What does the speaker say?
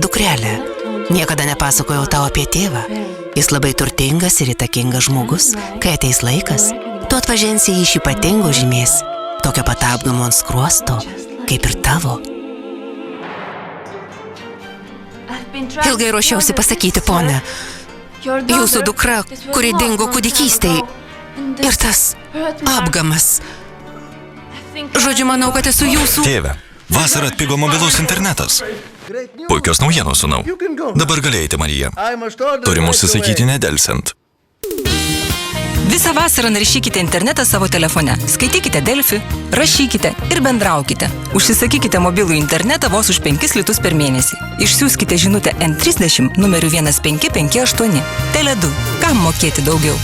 dukrelė, niekada nepasakojau tau apie tėvą. Jis labai turtingas ir įtakingas žmogus. Kai ateis laikas, tu atpažinsi jį iš ypatingo žymės, tokio pat apgamo ant skruosto, kaip ir tavo. Ilgai ruošiausi pasakyti, pone, jūsų dukra, kuri dingo kūdikystėj, ir tas apgamas. Žodžiu, manau, kad esu jūsų... Tėve, vasarą atpigo mobilus internetas. Puikios naujienos, sūnau. Dabar galėjate, Marija. Turim užsisakyti nedelsiant. Visą vasarą naršykite internetą savo telefone. Skaitykite Delfi, rašykite ir bendraukite. Užsisakykite mobilų internetą vos už 5 litus per mėnesį. Išsiųskite žinutę N30 numeriu 1558. Tele2. Kam mokėti daugiau?